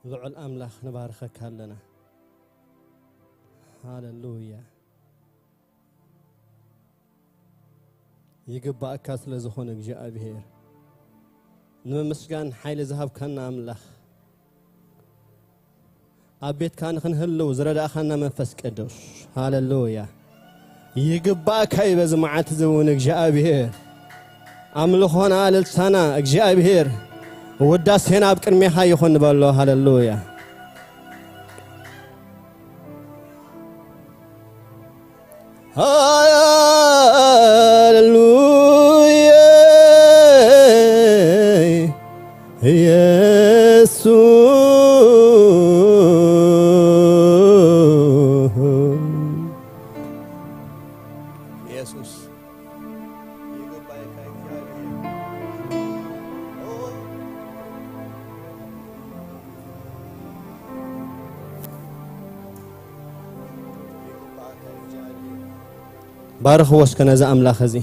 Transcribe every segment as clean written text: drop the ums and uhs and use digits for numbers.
لعل أملاخ نبارخك هلنا هاللويا يقبأ أكاس لزخونك جاء بهير نمسكان حيل ذهب كنا أملاخ أبيت كان خنهلو زرد أخنا منفس قدوس هاللويا يقبأ كاي بزمعات زونك جاء بهير أملخونا للسنة جاء بهير وداس هنا بكر ميها يخون بالله هاللويا هاللويا يسوع يسوع بارخ وسكن ذا أملاخ ذي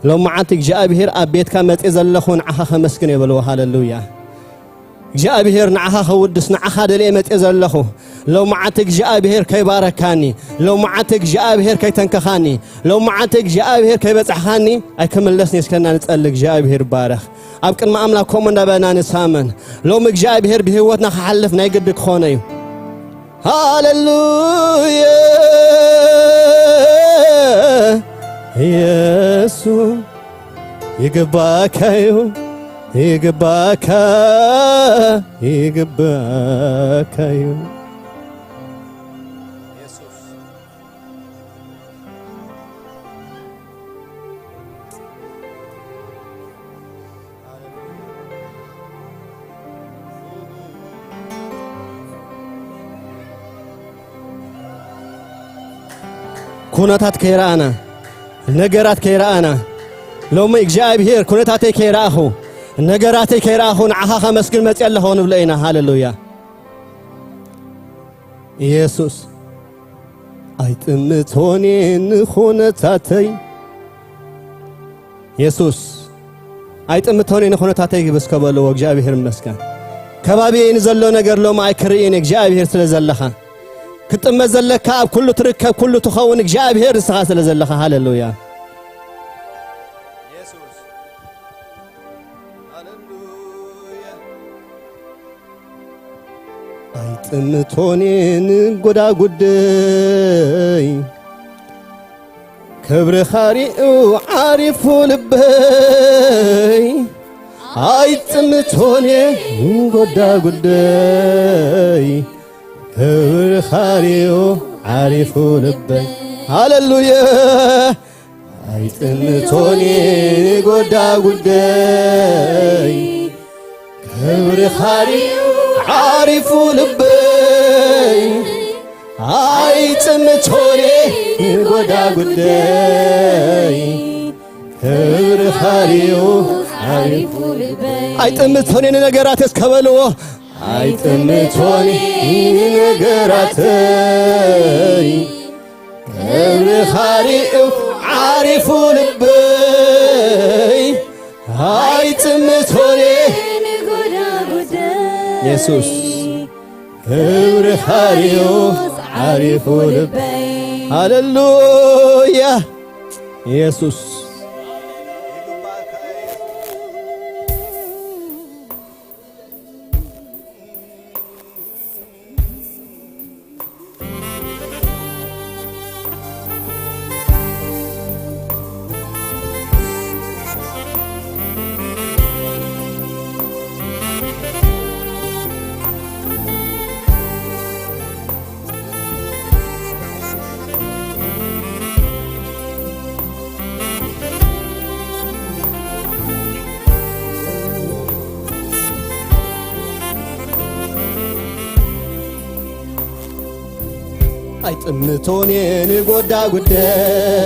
لو معتك جاء بهير أبيت كامت إذا لخون عها خمسكن يبلو هاللويا جاء بهير نعها خودس نعها دليمت إذا لخو لو معتك جاء بهير كي باركاني لو معتك جاء بهير كي تنكخاني لو معتك جاء بهير كي بتحخاني أكمل لسني سكننا نتسألك جاء بهير بارخ أبكن ما أملاكم من دبنا نسامن لو مك جاء بهير بهوتنا خحلفنا يقدك خوني هاللويا يسوع يقباكايو يقباكايو كوناتات كيرانا نجارات كيرانا لو ما إجاب هير كوناتاتي كيراهو نجاراتي كيراهو نعها خمس كلمات يلا هون بلينا هاللويا يسوس أيتمت هونين كوناتاتي يسوس أيتمت هونين كوناتاتي بس كبلو إجاب هير مسكان كبابي نزلوا نجار لو ما يكرين إجاب هير سلزلها كنت مزلك أب كله تركب كله تخونك جاء بهير سخاس لزلخ هاللويا يسوع هاللويا أيتمتونين قدا قدي كبر خاري وعارف لبي أيتمتونين قدا قدي كبر خاريو عارفو لبي هاللويا أيتمتوني قدا قدي كبر خاريو عارفو لبي أيتمتوني قدا قدي كبر خاريو عارفو لبي أيتمتوني نجارات اسكبلو أيتمتوني نجاراتي كبر خاريو عارفو لبي أيتمتوني يسوع كبر خاريو عارفو لبي هاللويا يسوع أيتمتوني نقدا قدا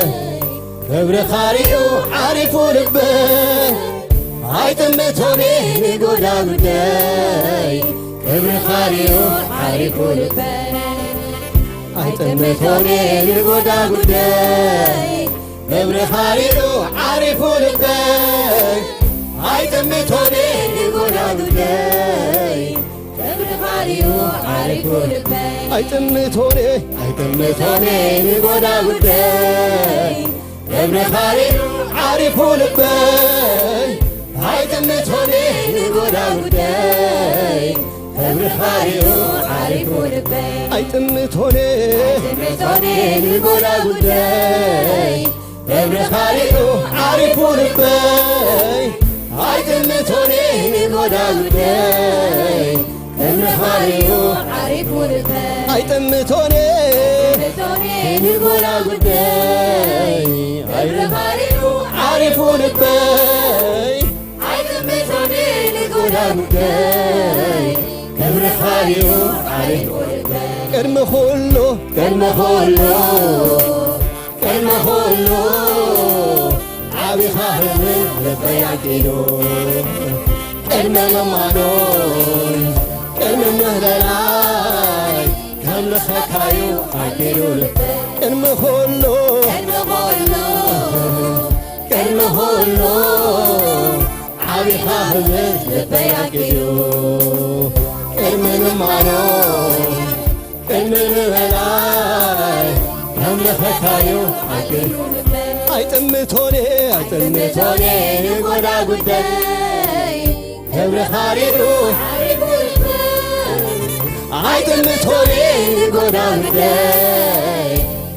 كبر خاريو عارفو لبي أيتمتوني نقدا قدا كبر خاريو عارفو لبي أيتمتوني نقدا قدا كبر خاريو عارفو لبي أيتمتوني نقدا قدا كبر خاليو عارف لبي أيتمتوني نقودا قدي قبر خاليو عارف لبي أيتمتوني نقودا قدي قبر خاليو عارف لبي أيتمتوني نقودا قدي قبر خاليو عارف لبي أيتمتوني نقودا قدي قبر خاليو عارف لبي أيتمتوني نقودا قدي قبر خاليو عارف لبي أيتمتوني نقودا قدي قبر خاليو عارف لبي كرم خلو عبي خاهر لبي عكيدو كرم ممانون كرم مهدلاي كم لخكايو عكيدو كرم خلو عبي خاهر لبي عكيدو كرم ممانون كرم مهدلاي كم لخكايو عكيدو أيتمتوني نقودا قدي قبر خاليو عارف لبي أيتمتوني نقودا قدي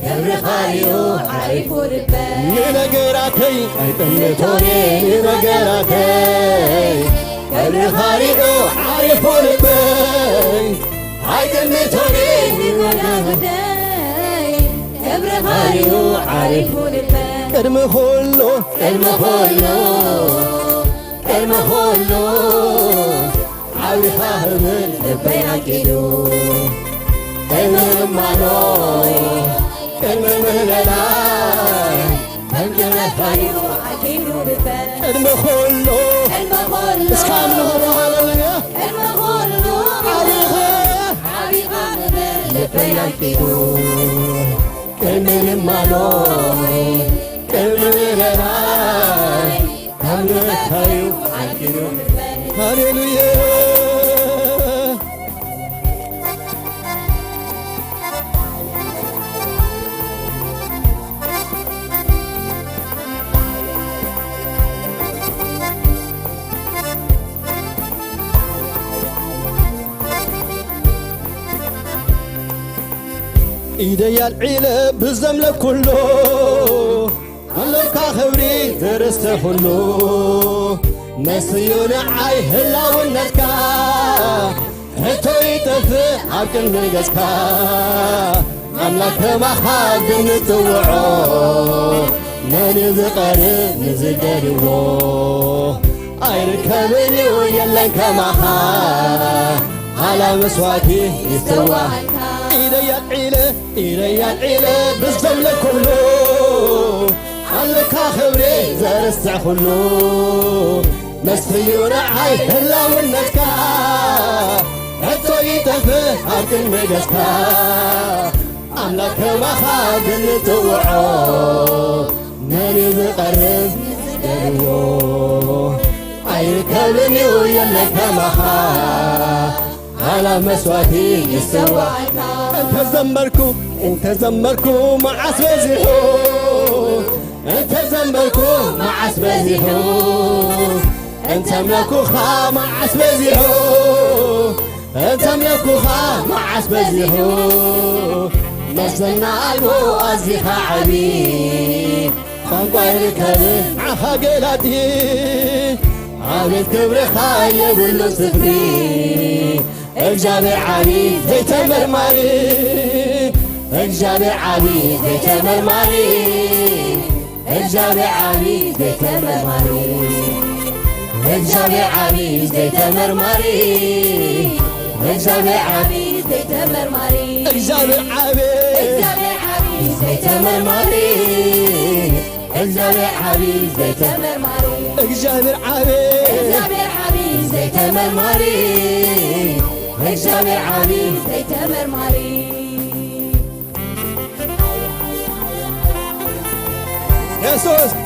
قبر خاليو عارف لبي ننقراتي أيتمتوني ننقراتي قبر خاليو عارف لبي أيتمتوني نقودا قدي قبر خاليو عارف لبي كرم خلو عبي خاهر لبي عكيدو كرم ممانوي كرم مهدلاي كم لخكايو عكيدو لبي كرم خلو اسكام نهر هللويا عبي لبي عكيدو كرم ممانوي كرم مهدلاي كم لخكايو عكيدو هللويا إيدي العيلة بالزملة كله هلوكا خبري درست كله نسيون عاي هلا والنسكا هتو يتفق عبكن ميقسكا أملاك ما خاب نتوعو ناني ذقر نزقريو أيركبني ويلن كما خا على مسواكي يستوى إيدي العيلة بالزملة كله هلوكا خبري زرستع كله مسيون عاي هلا والنسكا هتو يتفق عبكن ميقسكا أملاك ما خاب نتوعو ناني ذقرب نزقريو أيركبني ويلن كما خا على مسواتي يستوى انت زمركو مع عسبزيحو انت زمركو مع عسبزيحو انت ملكو خا مع عسبزيحو انت ملكو خا مع عسبزيحو نزلنا قلبو أزيخا عبيد خانقوا يركب عخا قلاتي عامل كبر خايب ولو سفري الجابر علي زي تمرمري الجابر علي زي تمرمري الجابر علي زي تمرمري الجابر علي زي تمرمري الجابر علي زي تمرمري الجابر علي زي تمرمري الجابر علي زي تمرمري الجابر علي زي تمرمري الجابر علي زي تمرمري يسوس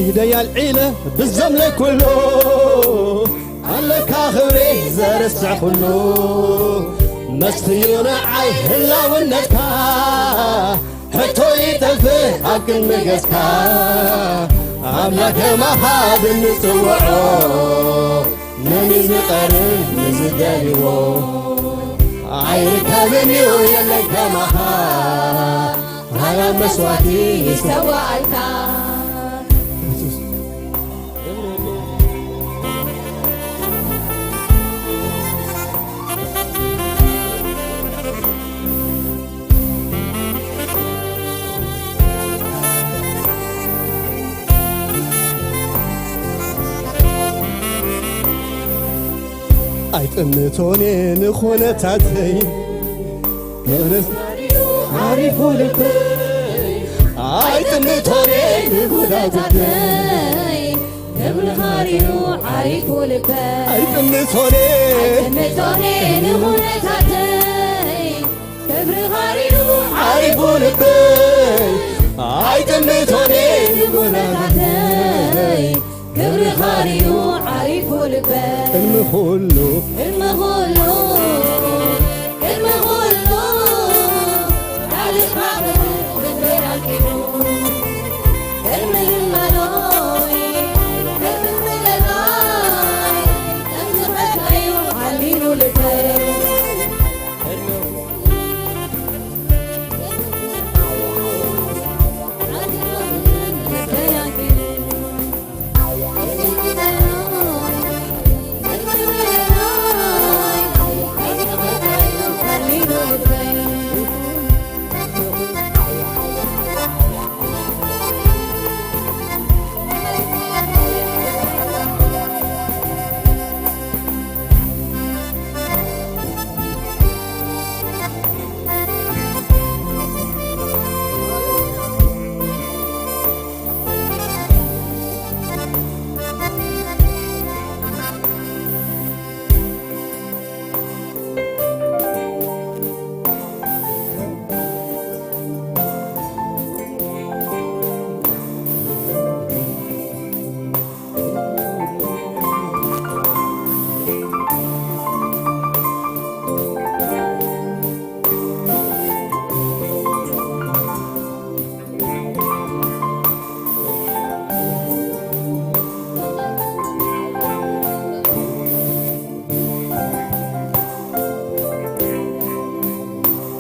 إيدي العيلة بالزملة كله عليك خبري زرسع كله مستيون عاي هلا ونكا هتو يتفه أكل مقسكا أملاك مهاب نسوعو نمي مقرن نزداليو عيرك بنيو يلك مهاب على مسواتي يستوى الكا أيتمتوني نخونة تاتي عارفو لكي أيتمتوني نخونة تاتي قبل خارينو عارفو لكي أيتمتوني نخونة تاتي قبل خارينو عارفو لكي أيتمتوني نخونة تاتي قبل خارينو عارفو لكي المخلو على الحرب بالبير الكيلو الملوي الملوي أنت أيوه علينو لفين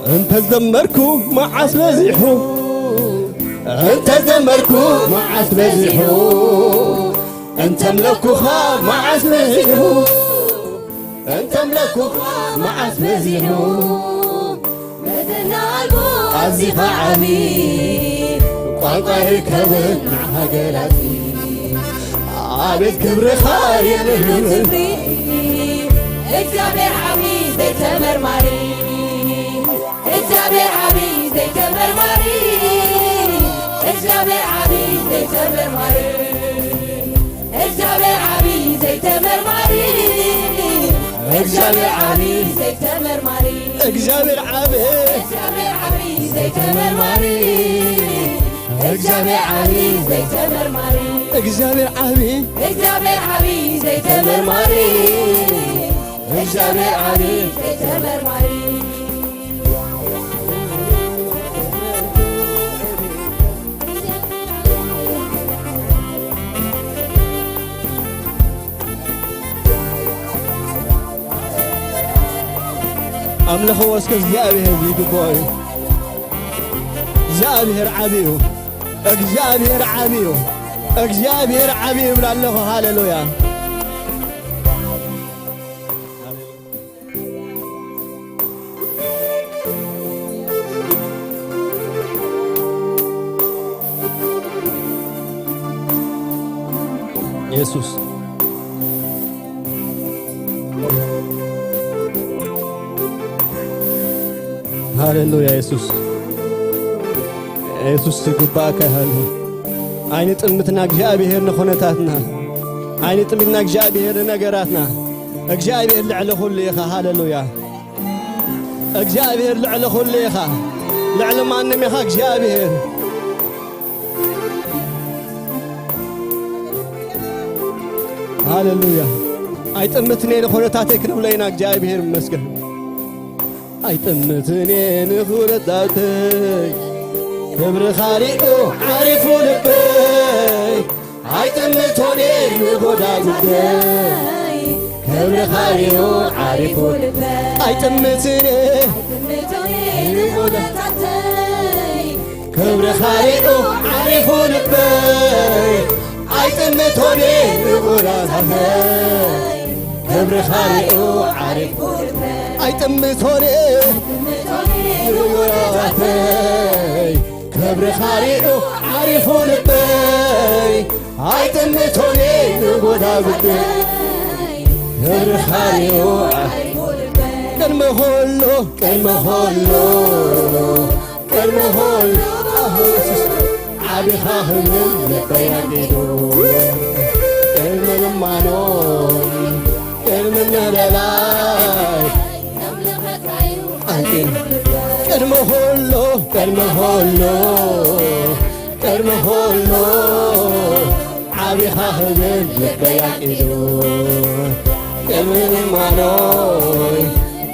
أنت زمركو مع سبزيحو أنت زمركو مع سبزيحو أنت ملكوها مع سبزيحو أنت ملكوها مع سبزيحو مثلنا البو عزيفة عميد قنطه كبن مع هجلاتي عابد كبر خايل تبري اكتبر حبيب زي تمرمري اكتبر حبيب زي تمرمري اكتبر حبيب زي تمرمري اكتبر حبيب زي تمرمري اكتبر حبيب زي تمرمري اكجابر عابد اكتبر حبيب زي تمرمري اكتبر حبيب زي تمرمري اكجابر عابد اكتبر حبيب زي تمرمري اكتبر حبيب زي تمرمري أملخ واسكز جابه بيقبوي جابه رعبيو اجابه رعبيو اجابه رعبيو بلا الله هاللويا يسوس هاللويا يسوس يسوس تقباك هالو عيني طمتنا እግዚአብሔር ነኾነታትና عيني طمتنا እግዚአብሔር ነገራትና እግዚአብሔር ልዕለ ሁሉ ኢኻ ሃሌሉያ እግዚአብሔር ልዕለ ሁሉ ኢኻ ልዕለ ማንም ኢኻ እግዚአብሔር هاللويا አይጥምትኔ ለኾነታተይ ክንብለይና እግዚአብሔር ይመስገን አይጥምትኔ ለኾነታተይ ክብር ኻሊቁ ዓሪፉ ልበይ አይጥምቶኔ ንጎዳ ጉዳይ ክብር ኻሊቁ ዓሪፉ ልበይ አይጥምትኔ ንጎዳታተይ ክብር ኻሊቁ ዓሪፉ ልበይ አይጥምቶኔ ንጎዳታተይ ክብር ኻሊቁ ዓሪፉ ልበይ አይጥምቶኔ ንጎዳታተይ ክብር ኻሊቁ ዓሪፉ ልበይ አይጥምቶኔ ንጎዳ ጉዳይ ክብር ኻሊቁ ዓሪፉ ልበይ ቅድመ ሆሎ ቅድመ ሆሎ ቅድመ ሆሎ ዓቢኻ ህብል ልበይ ኣዲዱ ቅድመ ልማኖን ቅድመ ምህለላይ ቅድመ ሆሎ ቅድመ ሆሎ ቅድመ ሆሎ ዓቢኻ ህብል ልበይ ኣዲዱ ቅድመ ልማኖን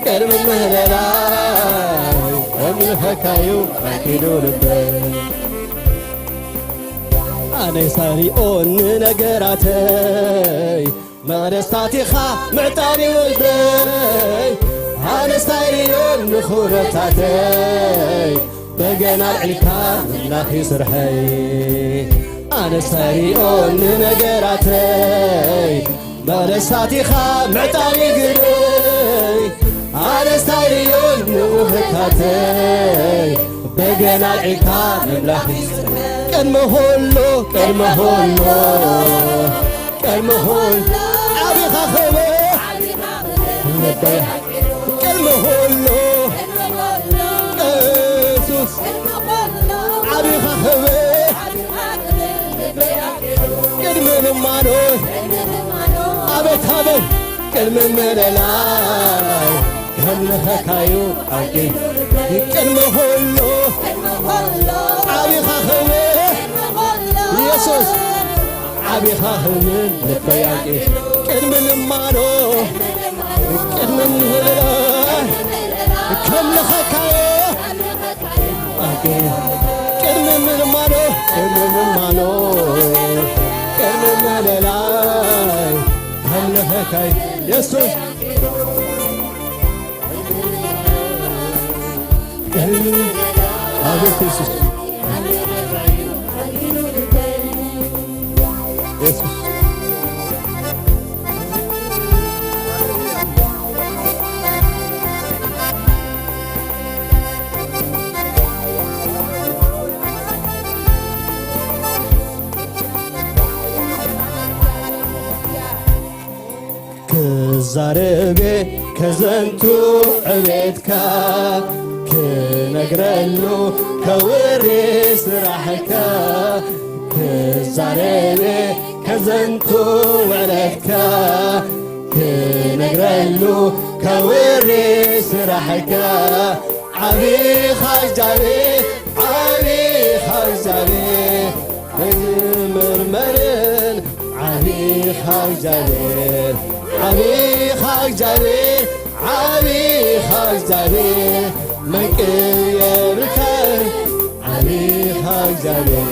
ቅድመ ምህለላይ ከምልኸካዩ ኣዲዱ ልበይ أنا ساريون نجراتي مغرستاتيخا معتاني ولدي أنا ساريون نخورتاتي بقنا العلكا ناخي سرحي أنا ساريون نجراتي مغرستاتيخا معتاني قري أنا ساريون نخورتاتي بقنا العلكا ناخي سرحي كلمة هولو كلمة هولو كلمة هولو عبي خاخبي كلمة هولو إيسوس عبي خاخبي كلمة نمانو عبي تابي كلمة مللاي كلمة خاكايو عبي كلمة هولو عبي خاخبي يسوس عبي خاخمن لبياكي كلم المانو كلم الهلال كم لخكايو كلم المانو كلم المانو كلم الهلال كم لخكايو يسوس كلم عبي يسوس يسوس كزاربي كزنتو عبيدكا كنقرلو كوري سراحكا كزاربي كزنتو وعلتكا كنقرلو كوري سراحكا عبي خاجابي عبي خاجابي مرمرن عبي خاجابي عبي خاجابي عبي خاجابي مكيركن عبي خاجابي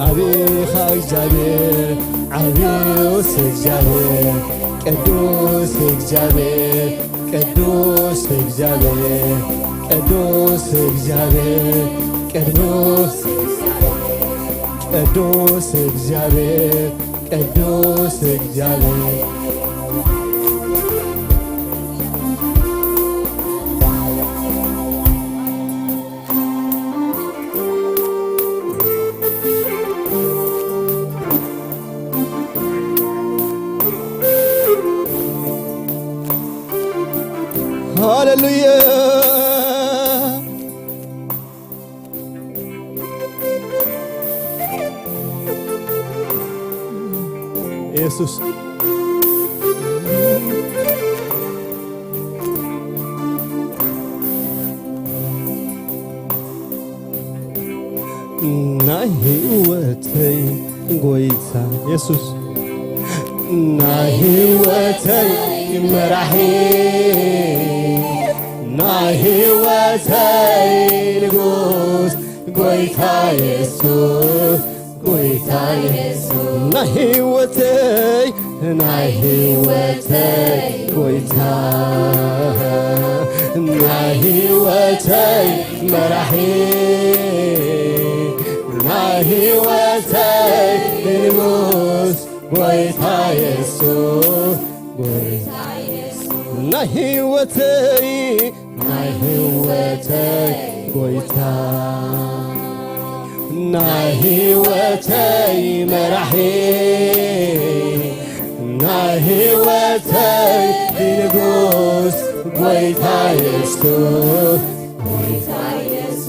عبي خاجابي عبي وسجابي قدوس سجابي قدوس سجابي قدوس سجابي قدوس قدوس سجابي قدوس سجابي هاللويا يسوس ናይ ህይወተይ ጎይታ ኢየሱስ ናይ ህይወተይ መራሒ ናይ ህይወተይ ንጉስ ጎይታ ኢየሱስ ጎይታ ኢየሱስ ናይ ህይወተይ ጎይታ ናይ ህይወተይ መራሒ ናይ ህይወተይ ንጉስ ጎይታ ኢየሱስ ጎይታ ኢየሱስ ናይ ህይወተይ ጎይታ ናይ ህይወተይ መራሒ ናይ ህይወተይ ንጉስ ጎይታ ኢየሱስ ጎይታ ኢየሱስ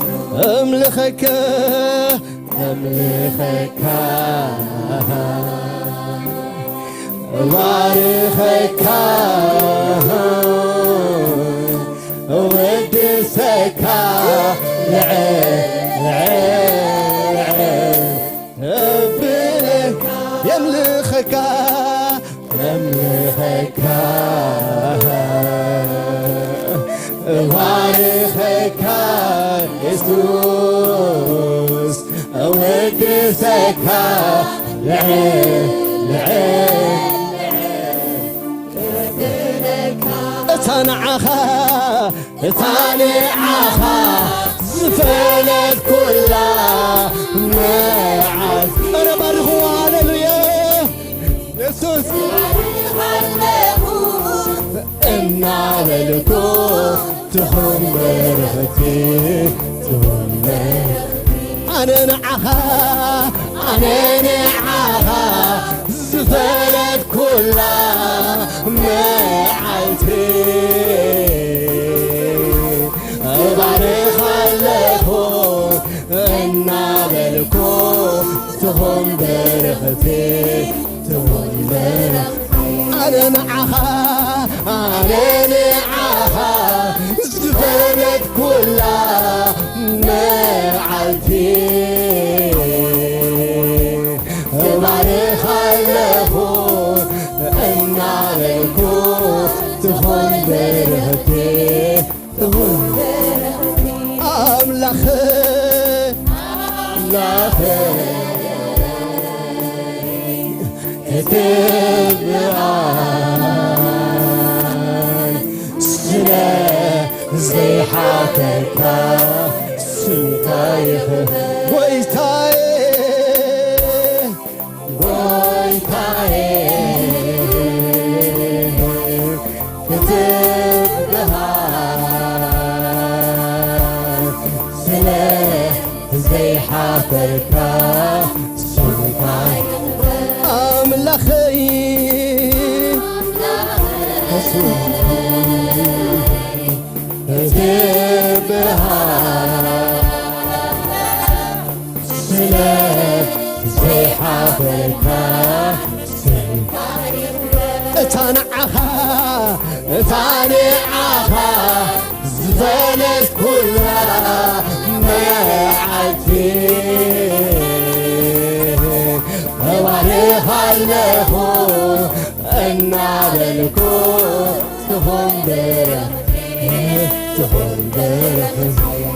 أملخك وارخك ودسك يملخك وارخك يسوس ودسك تنعخا زفلت كلها معك أنا بارخو هاللويا يسوس إنا للكو تهم برختي أنا نعخا زفلت كلها معتي بارخ لكم إنا بالكو تهم برختي أنا نعخا زفلت كلها معتي بارخ لكم إنا بالكو تهم برختي كتب عن سنة زي حاتك سنتايخ كتب عن سنة زي حاتك سنتايخ أملخي هدبها سلاح زي حافرها تانعها زفلت كلها معتي وارخ له أنا بالكو تهم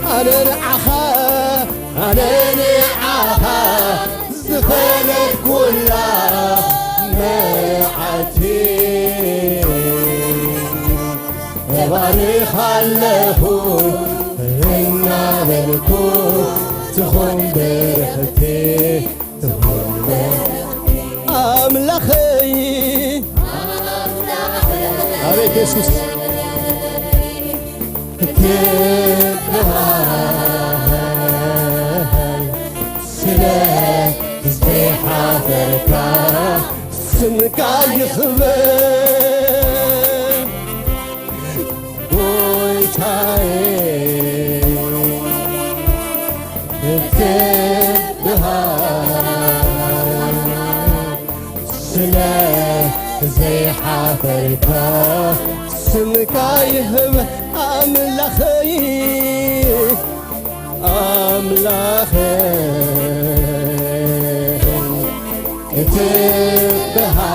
أنا نعخا زفلت كلها معتي وارخ له أنا بالكو تهم برختي أملخي عليك يسوس كتبها سلاح زي حافرك سنك يخبر ويتاي كتبها زي حافرك سمك يهب أملاخي كتبها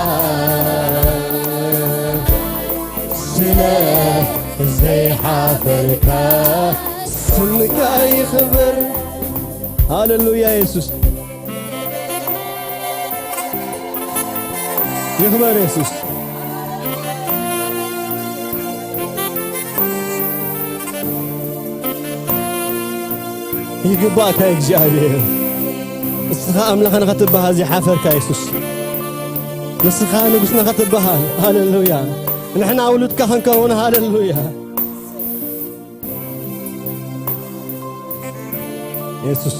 زي حافرك سمك يخبر هاللويا يسوس يخبر يسوس يقباك يا እግዚአብሔር እስኻ ኣምላኽና ኸትበሃል ዝሓፈርካ ኢየሱስ ንስኻ ንጉስና ኸትበሃል ሃሌሉያ ንሕና ኣውሉድካ ክንከውን ሃሌሉያ ኢየሱስ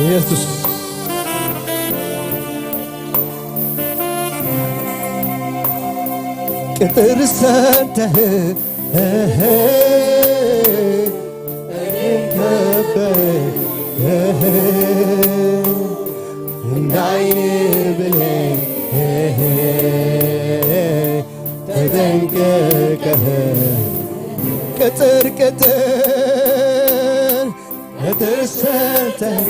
ኢየሱስ ቅጥር ሰርተህ እንዳይን ብሌን ተጠንቀቀህ ቅጥር ሰርተህ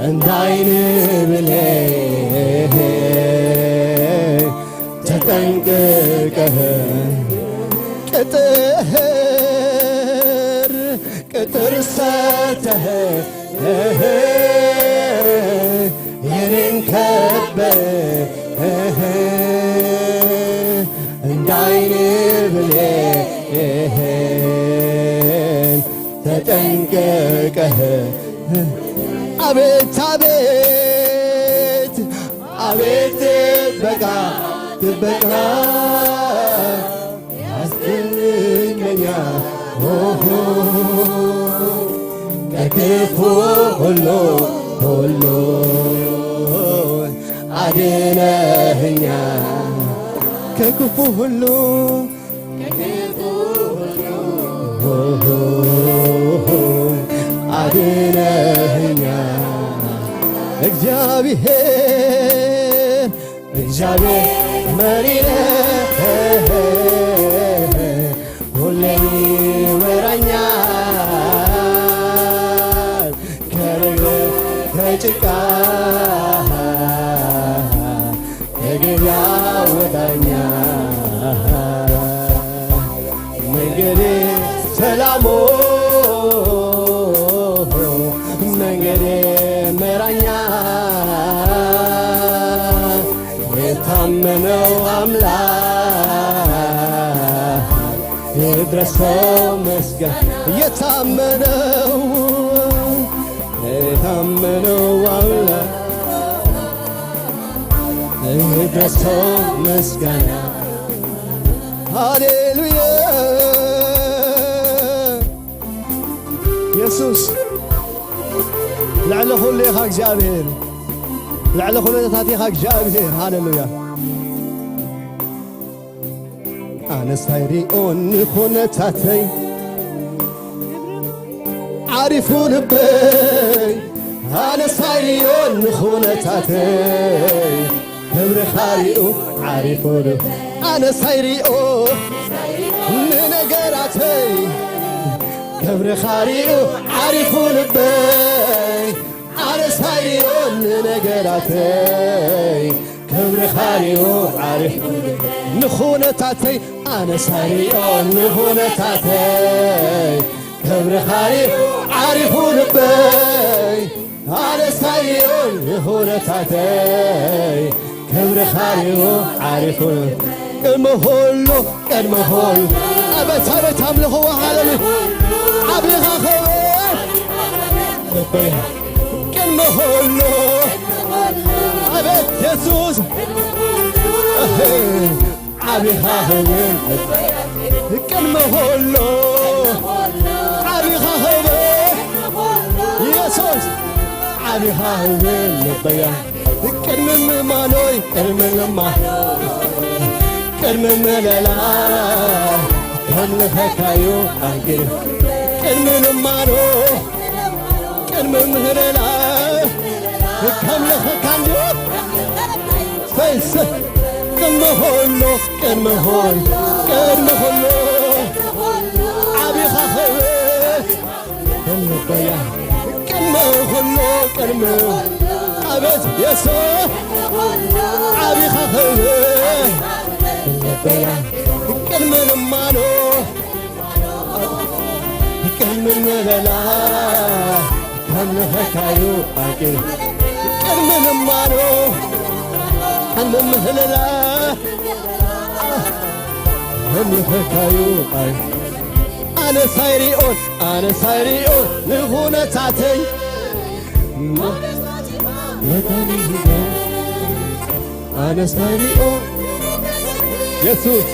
እንዳይን ብሌን ተጠንቀቀህ ቅጥር ሰርተህ የኔን ከበህ እንዳይን ብሌን ተጠንቀቀህ አቤት አቤት አቤት ጥበቃ ያስጥለኛል ከክፉ ሁሉ አድነኸኛል ከክፉ ሁሉ አድነኸኛል እግዚአብሔር መሪ ነህ ሁሌ ይመራኛል ከጭቃ ከግብ ያወጣኛል መንገዴ ሰላሙ መንገዴ መራኛል የታመነው አምላክ ይድረሰው ምስጋና የታመነው አምላክ ይድረሰው ምስጋና ሃሌሉያ ኢየሱስ لعل كل يا እግዚአብሔር لعل كل تاتيخ እግዚአብሔር ሃሌሉያ አነሳይሪኦን ኮነታተይ عارفون بي አነሳይሪኦን ኮነታተይ ክብር ኻሪኡ عارفون አነሳይሪኦ ነገራተይ ክብር ኻሪኡ عارفون بي አነሳይሪኦን ነገራተይ ክብር ኻሪኡ عارفون ንኹነታተይ አነሳይሪኦን ንኹነታተይ ክብር ኻሪኡ عارفون بي አነሳይሪኦን ንኹነታተይ ክብር ኻሪኡ عارفون ቅድመ ሁሉ አቤት አምልኾ ሃሌሉያ ዓብኻ ኸበር ቅድመ ሁሉ አቤት ኢየሱስ ዓብኻ ኸበር ቅድመ ሁሉ ዓብኻ ኸበር ኢየሱስ ዓብኻ ኸበር ልበያ ቅድሚ ምእማኖይ ቅድሚ መለላ ከምልኸካዮ ኣንግር ቅድሚ ልማኖ ቅድሚ ምህረላ ከምልኸካ እንድር ፈይሰ ቅድሚ ሁሉ لبيا كلمة خلو كلمة عبد يسوع عبي خخبه لبيا كلمة نمانو كلمة نبلا كلمة حكايو أكل كلمة نمانو كلمة مهللا كلمة حكايو أكل أنا سايريون لغونة تاتي أنا سايريون يسوس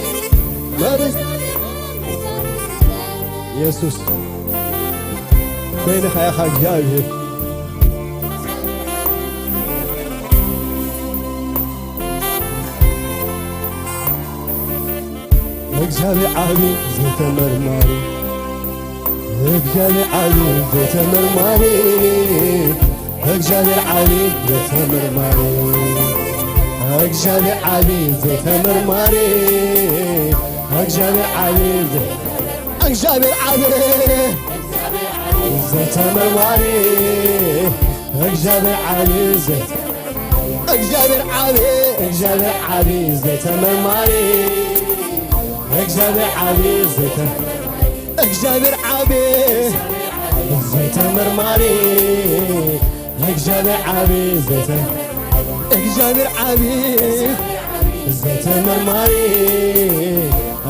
يسوس بين خيا خجاجي اجابي عابي زيت مرماري اجابي عابي زيت مرماري اجابي عابي زيت مرماري اجابي عابي زيت مرماري اجابي عابي اجابي عابي زيت مرماري اجابي عابي زيت اجابي عابي اجابي عابي زيت مرماري اجابي عابي زيت اجابي عابي زيت مرماري اجابي عابي زيت اجابي عابي زيت مرماري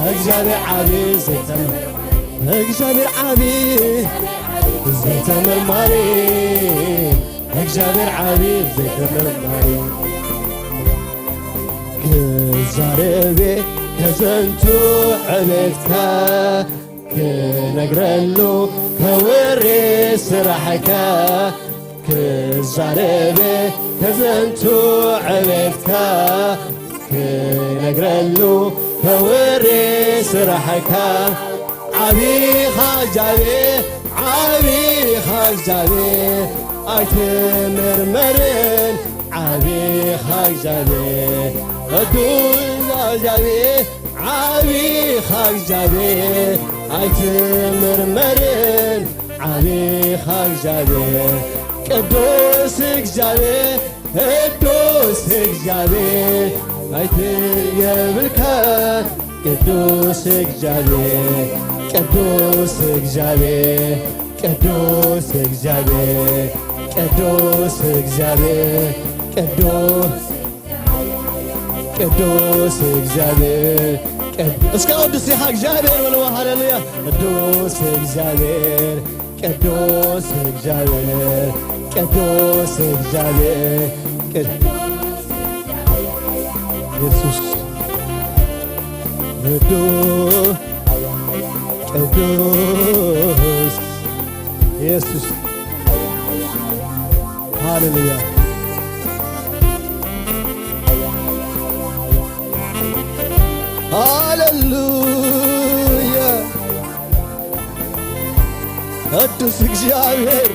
اجابي عابي زيت اجابي عابي زيت مرماري اجابي عابي زيت مرماري كزاربي كزنتو عبيتكا كنقرلو كوري سرحكا كزاربي كزنتو عبيتكا كنقرلو كوري سرحكا عبي خاجابي عبي خاجابي ايتمر مرن عبي خاجابي قدوز عجابي عبي خاجابي ايتمر مرن عبي خاجابي قدوس جابي قدوس جابي ايتر يبلكا قدوس جابي قدوس جابي قدوس جابي قدوس جابي قدوس قدوس እግዚአብሔር እስከ ቅዱስ እግዚአብሔር ወለው ሃሌሉያ ቅዱስ እግዚአብሔር ቅዱስ እግዚአብሔር ቅዱስ እግዚአብሔር ኢየሱስ ቅዱስ ኢየሱስ ሃሌሉያ ሃሌሉያ ቅዱስ እግዚአብሔር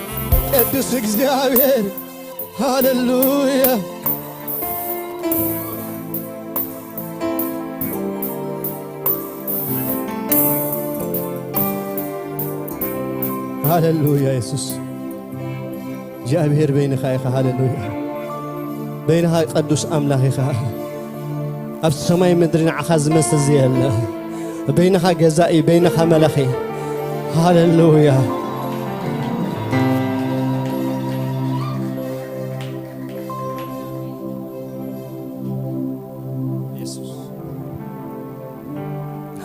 ቅዱስ እግዚአብሔር ሃሌሉያ ሃሌሉያ ኢየሱስ እግዚአብሔር በይንኻ ኢኻ ሃሌሉያ በይንኻ ቅዱስ አምላኽ ኢኻ ኣብ ሰማይ ምድሪ ንዓኻ ዝመስል ዘየለ በይንኻ ገዛኢ በይንኻ መለኺ ሃሌሉያ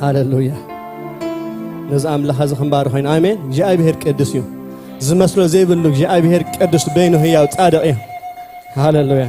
ሃሌሉያ ነዚ ኣምላኽ እዚ ክንባር ኮይኑ ኣሜን እግዚኣብሔር ቅዱስ እዩ ዝመስሎ ዘይብሉ እግዚኣብሔር ቅዱስ በይኑ ህያው ጻድቕ እዩ ሃሌሉያ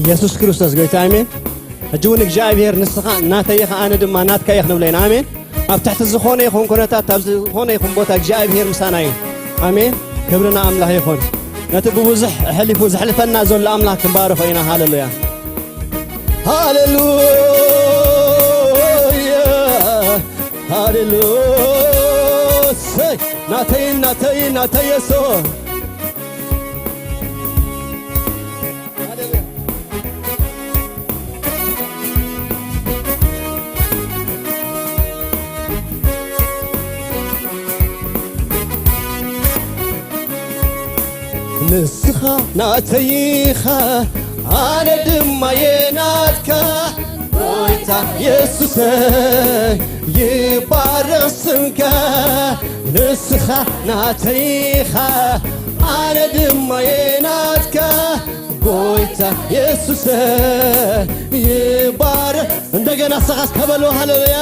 ኢየሱስ ክርስቶስ ጌታ አሜን እጅውን እግዚአብሔር ንስኻ እናተይኻ ኣነ ድማ ናትካይኽ ንብለና አሜን ኣብ ትሕቲ ዝኾነ ይኹን ኩነታት ኣብ ዝኾነ ይኹን ቦታ እግዚአብሔር ምሳና እዩ አሜን ክብርና ኣምላኽ ይኹን ነቲ ብብዙሕ ሕሊፉ ዝሕልፈና ዘሎ ኣምላኽ ክንባርኾ ኢና ሃሌሉያ ሃሌሉያ ሃሌሉያ ናተይ የሱስ ንስኻ ናተይኻ ኣነ ድማ የናትካ ጌታ ኢየሱስ ይባረኽ ስምከ ንስኻ ናተይኻ ኣነ ድማ የናትካ ጌታ ኢየሱስ ይባረኽ እንደገና ስኻስ ከበሎ ሃሌሉያ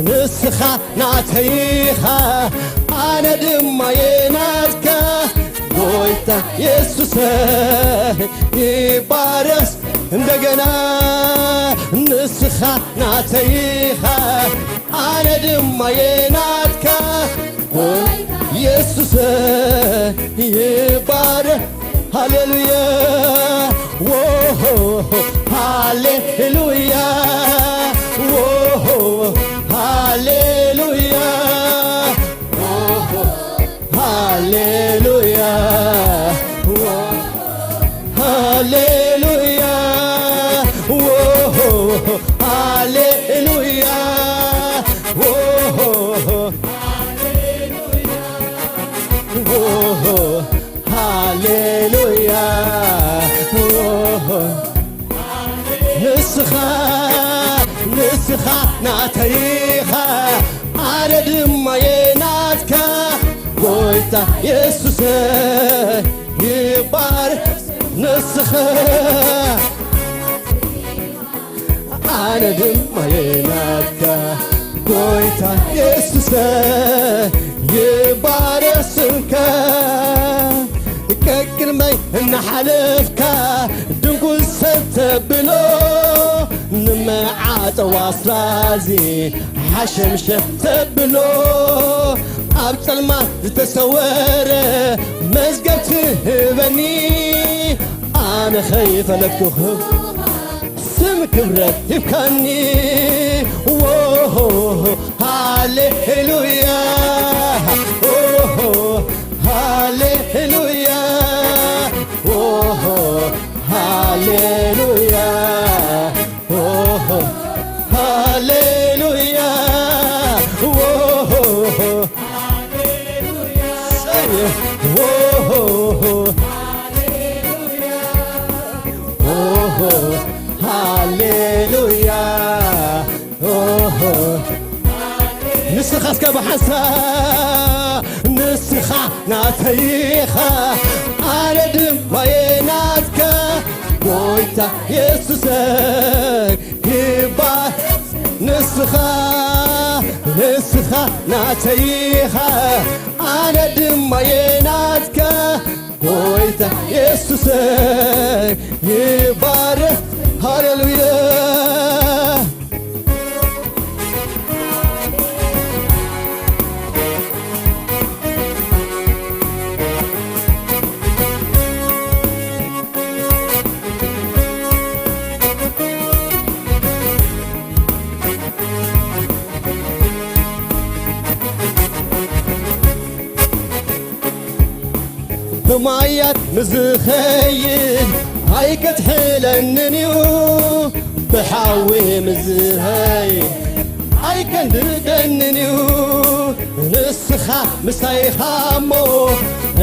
ንስኻ ናተይኻ ኣነ ድማ የናትካ ጌታ ኢየሱስ ይባረኽ እንደገና ንስኻ ናተይኻ ኣነ ድማ የናትካ ኢየሱስ ይባረኽ ሃሌሉያ ሃሌሉያ ሃሌሉያ ሃሌሉያ ሃሌሉያ ሃሌሉያ ሃሌሉያ ንስኻ ናተይኻ ኣነ ድማ የናትካ ጌታ ኢየሱስ ይባረኽ ንስኻ ኣነ ድማ የናትካ ጌታ ኢየሱስ ይባረኽ ስምከ ከቅድመይ እናሓለፍካ ድንጉል ሰብ ተብሎ ንመዓፀዋ ስራዚ ሓሸምሸም ተብሎ ኣብ ጸልማ ዝተሰወረ መዝገብ ትህበኒ ኣነ ኸይፈለጥኩ ስም ክብረት ይብካኒ ሃሌሉያ ሃሌሉያ ሃሌሉያ ሃሌሉያ ሃሌሉያ ንስኻ እስከ ብሓንሳ ንስኻ ናተይኻ ኣነ ድማ የናትካ ጌታ ኢየሱስ ይባረኽ ንስኻ ናተይኻ ኣነ ድማ የናትካ ጌታ ኢየሱስ ይባረኽ ሃሌሉያ ብማያት ምዝኸይድ ኣይከትሕለንንዩ ብሓዊ ምዝኸይድ ኣይከንድደንንዩ ንስኻ ምሳይኻ እሞ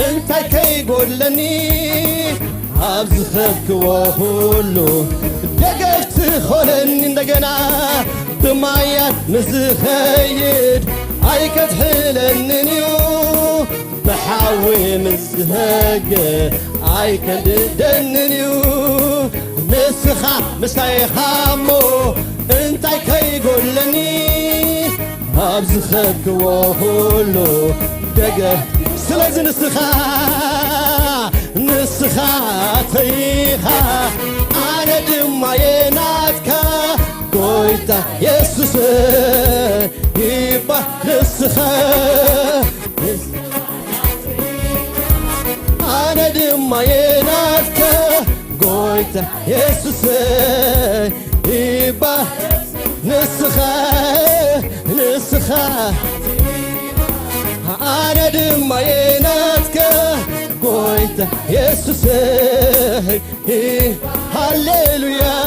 እንታይ ከይጐድለኒ ኣብ ዝኸብክዎ ሁሉ ደገፍቲ ኾነኒ እንደገና ብማያት ምዝኸይድ ኣይከትሕለንንዩ ብሓዊ ምዝህግ ኣይከንድደንንዩ ንስኻ ምሳይኻ እሞ እንታይ ከይጐድለኒ ኣብ ዝኸብክዎ ሁሉ ደገፍ ስለዚ ንስኻ ተይኻ ኣነ ድማ قويتا يسوس يبا نسخة أنا دم يناتك قويتا يسوس يبا نسخة أنا دم يناتك قويتا يسوس هاليلويا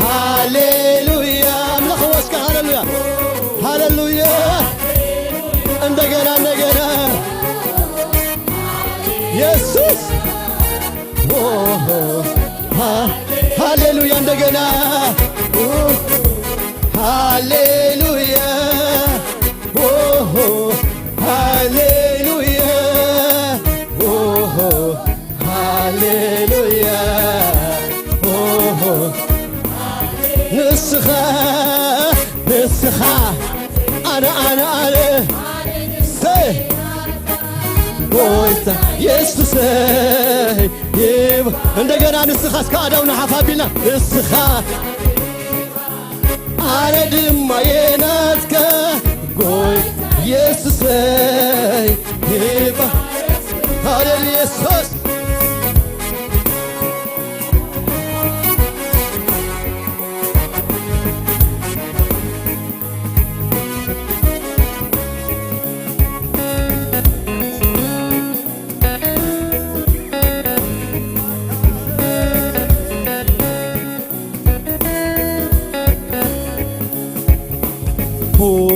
هاليلويا ملخوسك هاليلويا هاليلويا እንደገና ኢየሱስ ሃሌሉያ እንደገና ሃሌሉያ ሃሌሉያ ሃሌሉያ ንስኻ أنا سي قويتا يسوس እንደገና ንስኻ እስካዳውና ሓፋቢልና ንስኻ ኣነ ድማ የናትከ ጎይ ኢየሱስ ሃሌሉያ ኢየሱስ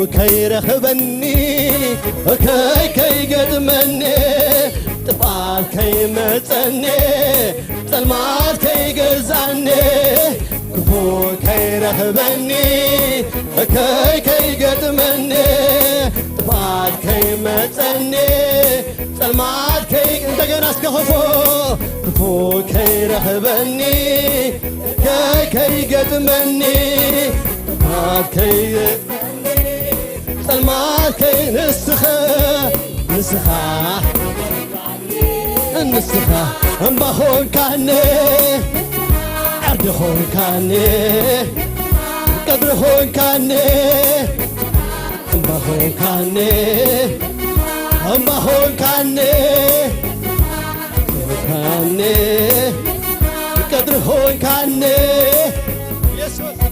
كي رخبني كي قدمني طبال كي متني ظلمات كي قزعني كفو كي رخبني كي قدمني طبال كي متني ظلمات كي እንደገና እስከሆፎ كفو كي رخبني كي قدمني طبال كي المال كي نسخة امبخون كاني عردخون كاني قدرخون كاني امبخون كاني قدرخون كاني يسوع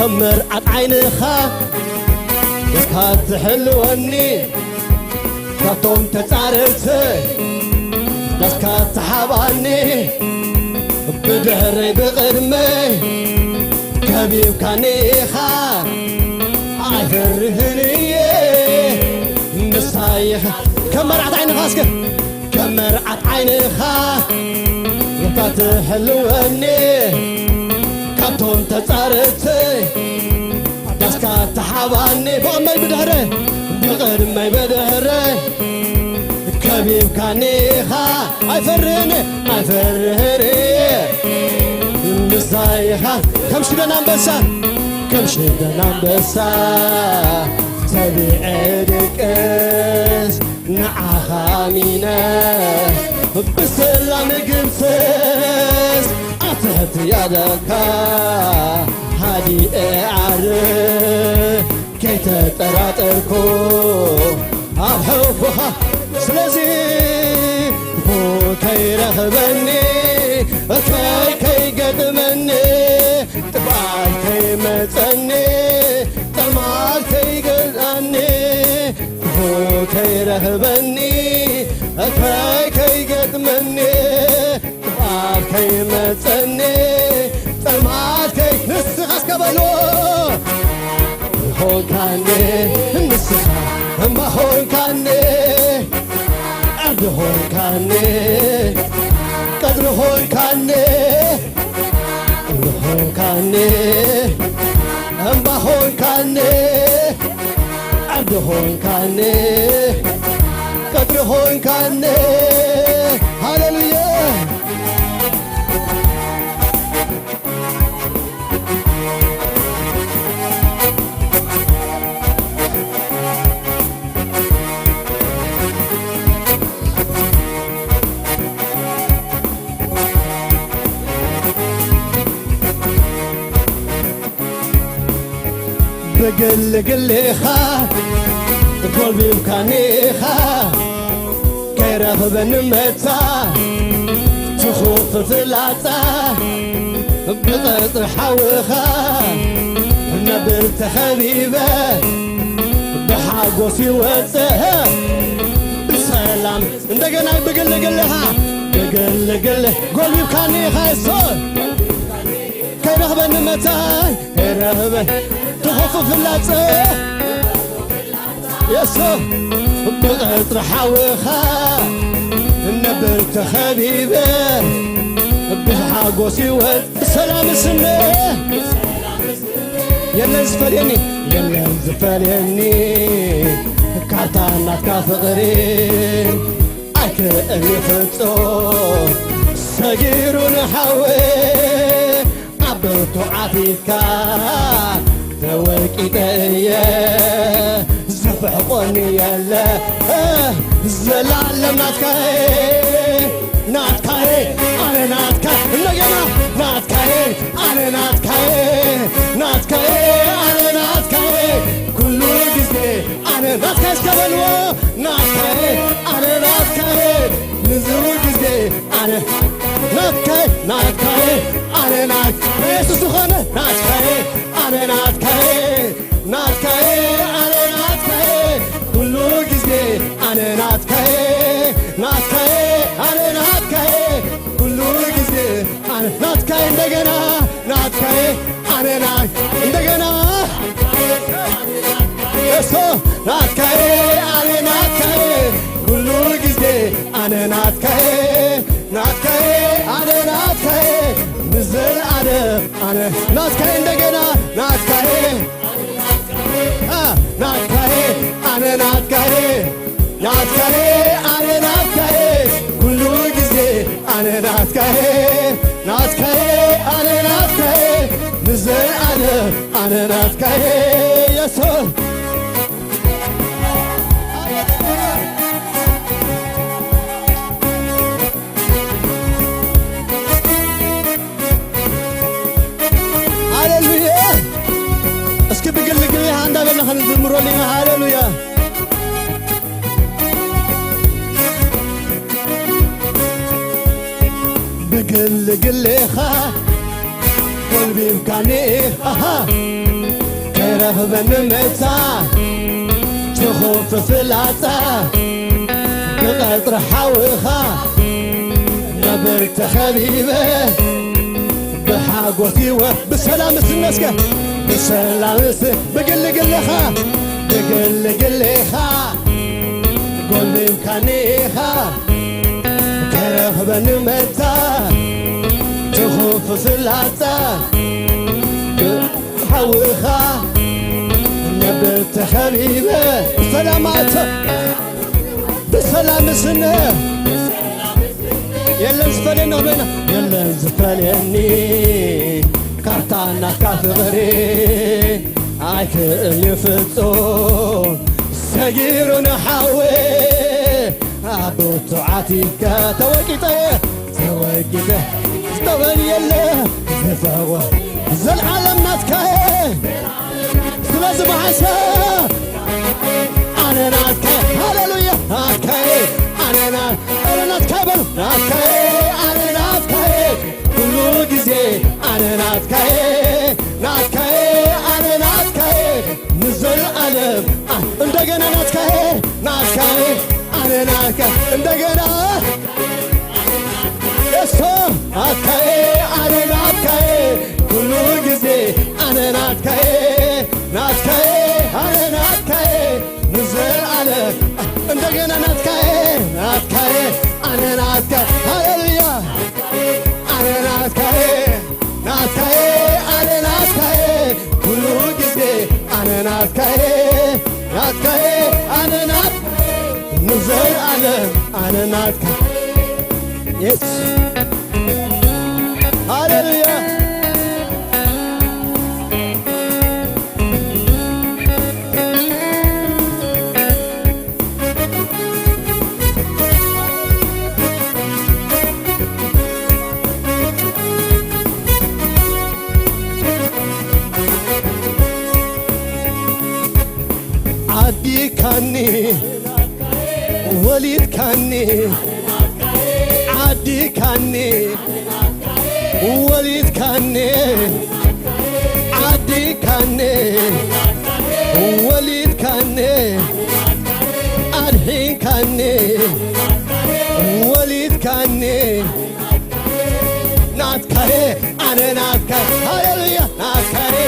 كمر عينخا كات حلوني كاتم تتعرفتي داس كات حباني بدهري بقدمي كبيب كانيخا عفرهني مسايخا كمر عينخا كمر عينخا كات حلوني كاتم تتعرفتي داسكا تحاباني بأمي بدهري بقدمي بدهري كبيب كانيخا عفرهني مسايخا كم شدنا نبسا تبيعي دكس نعخا مينا بسلام قمسس أتهت يدك هادي أعرف كي تتراتركو أبحوفها سلازي فو كي رخبني كي قدمني تبعال كي متني تلمال كي قدعني فو كي رخبني كي قدمني تبعال كي متني تلمال كي نسخة كبلو هون كاني نسخة ما هون كاني عرض هون كاني قدر هون كاني هون كاني ما هون كاني عرض قدر هون كان هاللويا بقل خا قلبي مكاني خا كيرغبن متا تخوف فلاتا بغيط حوخا نبلت خبيبة بحاقوسي وتها بسلام اندقنا بقل خا بقل قلبي مكاني خا يسول كيرغبن متا كيرغبن تخوف فلاتا يسو بغيط حوخا نبلت خبيبة بحاقوسي والسلام سنة يلا زفليني كارتانا كافغرين أكل فتو صغيرون حوي عبرتو عفيكا توكيدية زفحقوني يلا زلال ناتكاي أنا ناتكاي نجنا ناتكاي أنا ناتكاي كل جزء أنا ناتكاي سكبلوا ناتكاي أنا ناتكاي نزرو جزء أنا ناتكاي أنا ناتكاي يسوع خانة ناتكاي أنا ناتكاي أنا ناتكاي كل جزء أنا ناتكاي أنا ناتكاي كل جزء أنا ناتكاي እንደገና ناتكاي أنا እንደገና يسوع ناتكاي أنا ناتكاي كل جزء أنا ناتكاي أنا ناتكاي نزل أنا ناتكاي እንደገና ناتكاي ناتكاي أنا ناتكاي أنا ناتكاي كل جزء أنا ناتكاي أنا ناتكاي نزل أنا ناتكاي يسوع هاللويا اسكي بقلق لي عندها بنا خنزمروا لنا هاللويا بقلق خا قلبي مكاني كرهبن متا تخوف فلاتا بغيط حوخا نبرت خبيبة بحاقوتي وبسلام السنسكة بسلام السنسكة بقلق خا قلبي مكاني خا كرهبن متا تخوف فلاتا حوخا نبلت خبيبة سلامات بسلام السنة يلا زفلينا بينا يلا زفليني كارتانا كافغري عايك اللي فتو سجيرون حاوي عبوتو عاتيكا توكيته استوى يلا زفاوة زل عالم ناتكاي سلازم عسى أنا ناتكاي هاللويا ناتكاي أنا ناتكاي بلو ناتكاي أنا ناتكاي كل جزء أنا ناتكاي أنا ناتكاي نزل ألم እንደገና ناتكاي أنا ناتكاي እንደገና يسوع ناتكاي أنا ناتكاي كل جزء أنا ناتكاي أنا ناتكاي نزل على እንደገና ناتكاي أنا ناتكاي هاللويا أنا ناتكاي أنا ناتكاي كل جزء أنا ناتكاي ናትካዬ ኣነ ናት ንዘለዓለም ኣነ ናትካ የስ ሃሌሉያ عدي كاني وليد كاني عدي كاني وليد كاني عدي كاني وليد كاني الحين كاني وليد كاني ناتكاي أنا ناتكاي هاليلويا ناتكاي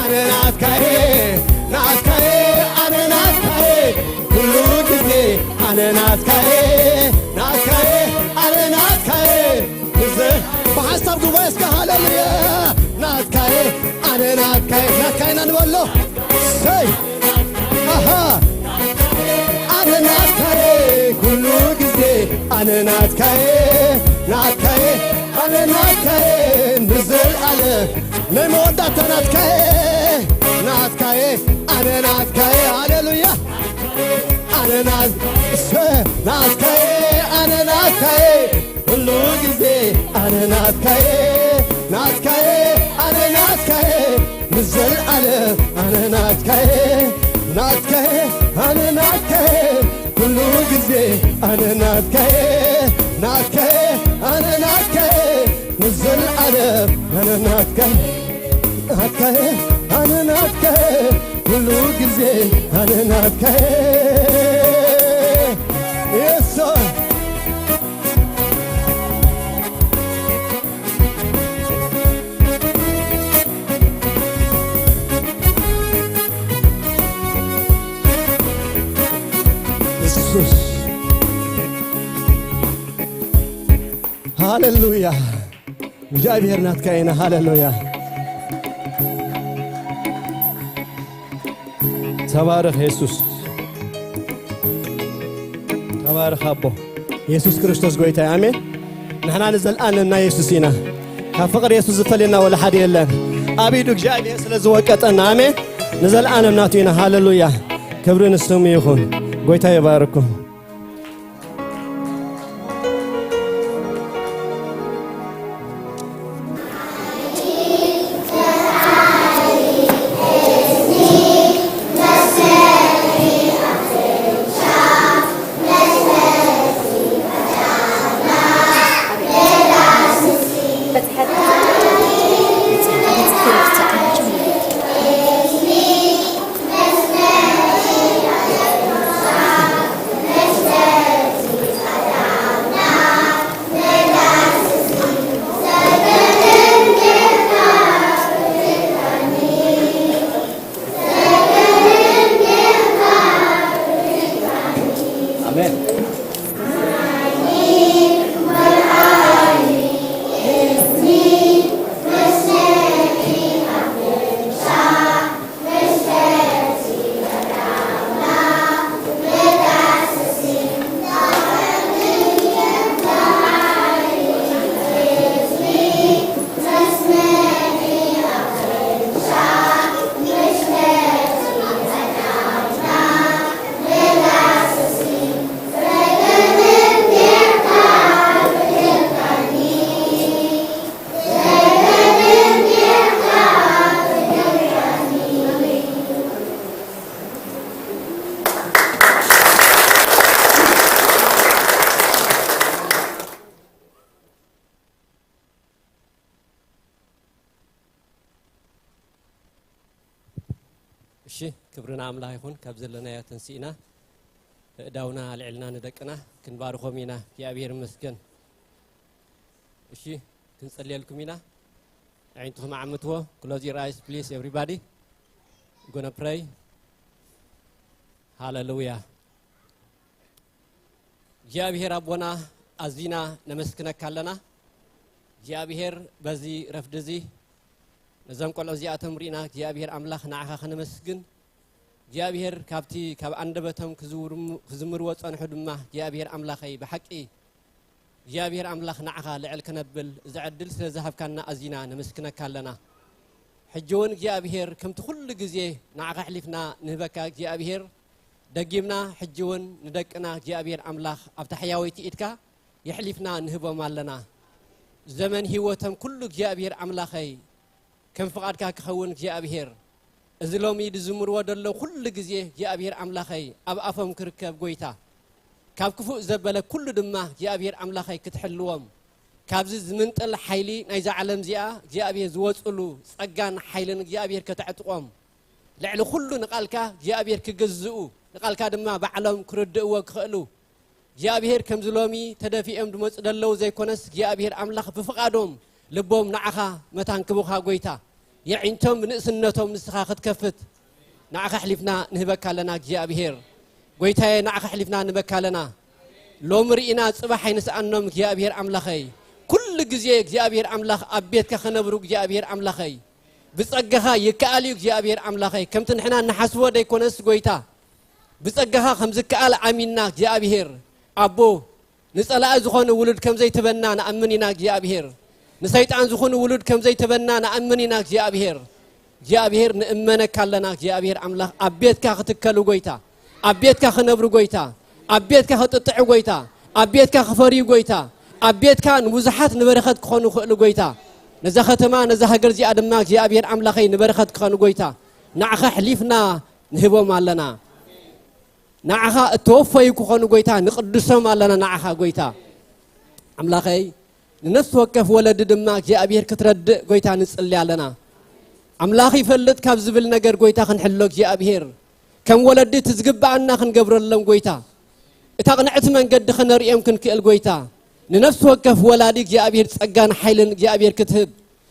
أنا ناتكاي ناتكاي أنا ناتكاي كل جزء أنا ناتكاي ناتكاي أنا ناتكاي جزء بحسب جواز كهاليلويا ناتكاي أنا ناتكاي ناتكاي نقوله سي أها أنا ناتكاي كل جزء أنا ناتكاي ناتكاي أنا ناتكاي نزل على نمودة ناتكاي ناتكاي أنا ناتكاي هاليلويا أنا ناتكاي أنا ناتكاي كل جزء أنا ناتكاي ناتكاي أنا ناتكاي نزل على أنا ناتكاي ناتكاي أنا ناتكاي كل جزء أنا ناتكاي ناتكاي أنا ناتكاي نزل على أنا ناتكاي ناتكاي أنا ناتكاي كل جزء أنا ناتكاي يسوع يسوع هاليلويا እግዚአብሔር ናትካይና ሃሌሉያ ተባረክ ኢየሱስ ተባረክ አቦ ኢየሱስ ክርስቶስ ጎይታ አሜን ንሕና ንዘልኣለና ኢየሱስ ኢና ካብ ፍቅሪ ኢየሱስ ዝፈልየና ወላ ሓደ የለን አቢዱ እግዚአብሔር ስለዝወቀጠና አሜን ንዘልኣለም ናቱ ኢና ሃሌሉያ ክብሪ ንስሙ ይኹን ጎይታ ይባርኩም እሺ ክብርና አምላክ ይሁን ካብዘለና ያተንሲና ዳውና አልዕልና ንደቅና ክንባርኾም ኢና እግዚአብሔር ይመስገን እሺ ክንጸልየልኩም ኢና አይንቱም አመትዎ close your eyes please everybody we're going to pray hallelujah እግዚአብሔር አቦና አዚና ነመስክነካለና እግዚአብሔር በዚ ረፍድዚ ነዘንቆሎ ዚአተም ሪና እግዚአብሔር አምላክ ናዓኻ ከነመስግን እግዚአብሔር ካብቲ ካብ አንደበቶም ክዝምርዎ ጸንሑ ድማ እግዚአብሔር አምላኸይ በሐቂ እግዚአብሔር አምላኽ ንዓኻ ልዕል ከነብል ዝዕድል ስለዝሃብካና አዚና ነመስክነካ ኣለና ሕጂውን እግዚአብሔር ከምቲ ኩሉ ግዜ ንዓኻ ሕሊፍና ንህበካ እግዚአብሔር ደጊምና ሕጂውን ንደቅና እግዚአብሔር አምላኽ ኣብታ ሕያወይቲ ኢድካ يحلفنا نهبهم علنا زمن هيوتهم كل እግዚአብሔር አምላኸይ كم فقادك كخون እግዚአብሔር ازلومي دزمر ودلو كل ጊዜ እግዚአብሔር አምላኸይ ኣብ ኣፈም ክርከብ ጎይታ ካብ ክፉእ ዘበለ ኩሉ ድማ እግዚአብሔር አምላኸይ ክትሕልዎም ካብዚ ዝምንጥል ሓይሊ ናይዛ ዓለም እዚኣ እግዚአብሔር ዝወፅሉ ጸጋን ሓይልን እግዚአብሔር ከተዕጥቆም ልዕሊ ኩሉ ንቃልካ እግዚአብሔር ክገዝኡ ንቃልካ ድማ ባዕሎም ክርድእዎ ክኽእሉ እግዚአብሔር ከም ዝሎሚ ተደፊኦም ድመጽ ደለው ዘይኮነስ እግዚአብሔር አምላኽ ብፍቃዶም ልቦም ንዓኻ መታን ክቡኻ ጎይታ የዒንቶም ንእስነቶም ንስኻ ክትከፍት ንዓኻ ሕሊፍና ንህበካ ኣለና እግዚአብሔር ጎይታዬ ንዓኻ ሕሊፍና ንህበካ ኣለና ሎም ርኢና ጽባሕ ኣይንስኣኖም እግዚአብሔር አምላኸይ ኩሉ ግዜ እግዚአብሔር አምላኽ ኣብ ቤትካ ክነብሩ እግዚአብሔር አምላኸይ ብጸጋኻ ይከኣል እዩ እግዚአብሔር አምላኸይ ከምቲ ንሕና ንሓስቦ ደይኮነስ ጎይታ ብጸጋኻ ከም ዝከኣል ኣሚንና እግዚአብሔር አቦ ንጸላእ ዝኾነ ውሉድ ከም ዘይተበና ንኣምን ኢና እግዚአብሔር ንሰይጣን ዝኾነ ውሉድ ከም ዘይተበና ንኣምን ኢና እግዚአብሔር ንእመነካ ኣለና እግዚአብሔር አምላኽ ኣብ ቤትካ ክትከሉ ጎይታ ኣብ ቤትካ ክነብሩ ጎይታ ኣብ ቤትካ ክትጥዕ ጎይታ ኣብ ቤትካ ክፈርዩ ጎይታ ኣብ ቤትካ ንብዙሓት ንበረኸት ክኾኑ ክእሉ ጎይታ ነዛ ከተማ ነዛ ሃገር እዚኣ ድማ እግዚአብሔር አምላኸይ ንበረኸት ክኾኑ ጎይታ ንዓኻ ሕሊፍና ንህቦም ኣለና ንዓኻ እተወፈዩ ክኾኑ ጎይታ ንቅድሶም ኣለና ንዓኻ ጎይታ አምላኸይ ንነፍስ ወከፍ ወለድ ድማ እግዚአብሔር ክትረድእ ጎይታ ንጽልይ ኣለና አምላኽ ይፈልጥ ካብ ዝብል ነገር ጎይታ ክንሕሎ እግዚአብሔር ከም ወለድ ትዝግባአና ክንገብረሎም ጎይታ እታ ቅንዕቲ መንገዲ ክነርኦም ክንክእል ጎይታ ንነፍስ ወከፍ ወላዲ እግዚአብሔር ጸጋን ሓይልን እግዚአብሔር ክትህብ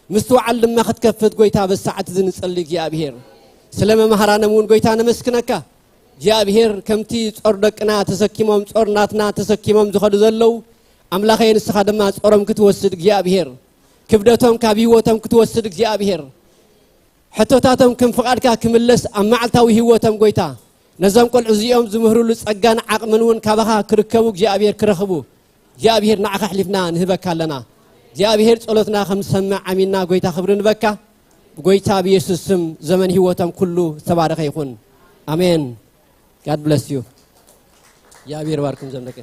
ምስተዋዓል ድማ ክትከፍት ጎይታ በሰዓት ዝንጽልይ እግዚአብሔር ስለመምሃራነም እውን ጎይታ ነመስክነካ እግዚአብሔር ከምቲ ጾር ደቅና ተሰኪሞም ጾርናትና ተሰኪሞም ዝኸዱ ዘለው አምላኸይ ንስኻ ድማ ጾሮም ክትወስድ እግዚአብሔር ክብደቶም ካብ ህይወቶም ክትወስድ እግዚአብሔር ሕቶታቶም ከም ፍቃድካ ክምለስ ኣብ መዓልታዊ ህይወቶም ጎይታ ነዞም ቆልዑ እዚኦም ዝምህሩሉ ጸጋን ዓቕምን እውን ካባኻ ክርከቡ እግዚአብሔር ክረኽቡ እግዚአብሔር ንዓኻ ሕሊፍና ንህበካ ኣለና እግዚአብሔር ጸሎትና ከም ሰማዕ አሚንና ጎይታ ክብሪ ንበካ ጎይታ በኢየሱስ ስም ዘመን ህይወቶም ኩሉ ተባረኸ ይኹን አሜን God bless you እግዚአብሔር ባርኩም ዘምለከ